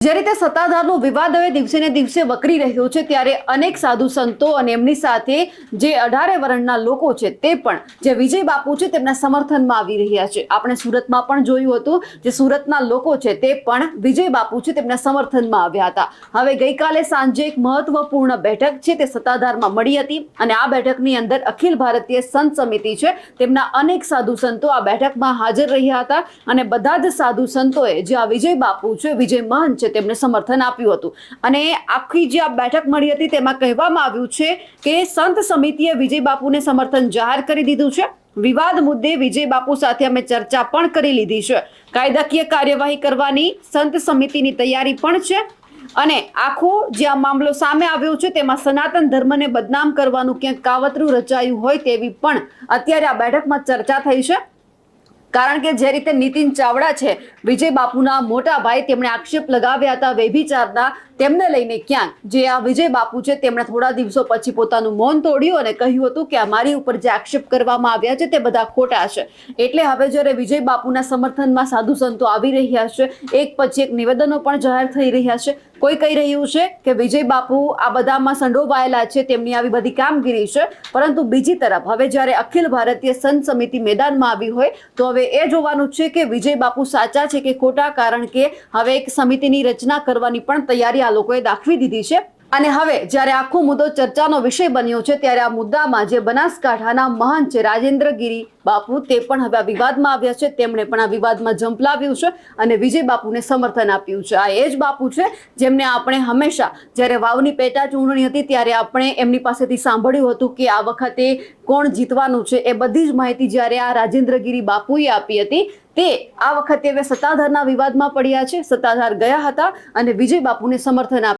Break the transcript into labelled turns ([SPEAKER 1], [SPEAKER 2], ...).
[SPEAKER 1] જે રીતે સત્તાધારનો વિવાદ હવે દિવસે ને દિવસે વકરી રહ્યો છે ત્યારે અનેક સાધુ સંતો અને એમની સાથે જે 18 વર્ણના લોકો છે તે પણ જે વિજય બાપુ છે તેમના સમર્થનમાં આવી રહ્યા છે। આપણે સુરતમાં પણ જોયું હતું જે સુરતના લોકો છે તે પણ વિજય બાપુ છે તેમના સમર્થનમાં આવ્યા હતા। હવે ગઈકાલે સાંજે એક મહત્વપૂર્ણ બેઠક છે તે સત્તાધારમાં મળી હતી અને આ બેઠકની અંદર અખિલ ભારતીય સંત સમિતિ છે તેમના અનેક સાધુ સંતો આ બેઠકમાં હાજર રહ્યા હતા અને બધા જ સાધુ સંતોએ જે આ વિજય બાપુ છે વિજય મહંત છે તેમને સમર્થન આપ્યું હતું અને આખી જે આ બેઠક મળી હતી તેમાં કહેવામાં આવ્યું છે કે સંત સમિતિએ વિજય બાપુને સમર્થન જાહેર કરી દીધું છે। વિવાદ મુદ્દે વિજય બાપુ સાથે અમે ચર્ચા પણ કરી લીધી છે। કાયદાકીય કાર્યવાહી કરવાની સંત સમિતિની તૈયારી પણ છે અને આખો જે આ મામલો સામે આવ્યો છે તેમાં સનાતન ધર્મને બદનામ કરવાનું ક્યાંક કાવતરું રચાયું હોય તેવી પણ અત્યારે આ બેઠકમાં ચર્ચા થઈ છે। કારણ કે જે રીતે નીતિન ચાવડા છે વિજય બાપુના મોટા ભાઈ તેમણે આક્ષેપ લગાવ્યા હતા વ્યભિચારના તેમને લઈને ક્યાંક જે આ વિજય બાપુ છે તેમણે થોડા દિવસો પછી પોતાનું મૌન તોડ્યું અને કહ્યું હતું કે અમારી ઉપર જે આક્ષેપ કરવામાં આવ્યા છે તે બધા ખોટા છે। એટલે હવે જ્યારે વિજય બાપુના સમર્થનમાં સાધુ સંતો આવી રહ્યા છે એક પછી એક નિવેદનો પણ જાહેર થઈ રહ્યા છે। કોઈ કહી રહ્યું છે કે વિજય બાપુ આ બધામાં સંડોવાયેલા છે તેમની આવી બધી કામગીરી છે પરંતુ બીજી તરફ હવે જ્યારે અખિલ ભારતીય સંત સમિતિ મેદાનમાં આવી હોય તો હવે એ જોવાનું છે કે વિજય બાપુ સાચા છે કે ખોટા કારણ કે હવે એક સમિતિની રચના કરવાની પણ તૈયારી આ લોકોએ દાખવી દીધી છે। અને હવે જ્યારે આખો મુદ્દો ચર્ચાનો વિષય બન્યો છે ત્યારે આ મુદ્દામાં જે બનાસકાંઠાના મહંત છે રાજેન્દ્રગીરી બાપુ તે પણ હવે આ વિવાદમાં આવ્યા છે। તેમણે પણ આ વિવાદમાં ઝંપલાવ્યું છે અને વિજય બાપુને સમર્થન આપ્યું છે। આ એ જ બાપુ છે જેમને આપણે હંમેશા જ્યારે વાવની પેટા ચૂંટણી હતી ત્યારે આપણે એમની પાસેથી સાંભળ્યું હતું કે આ વખતે કોણ જીતવાનું છે એ બધી જ માહિતી જ્યારે આ રાજેન્દ્રગીરી બાપુએ આપી હતી તે આ વખતે હવે સત્તાધારના વિવાદમાં પડ્યા છે। સત્તાધાર ગયા હતા અને વિજય બાપુને સમર્થન આપ્યું।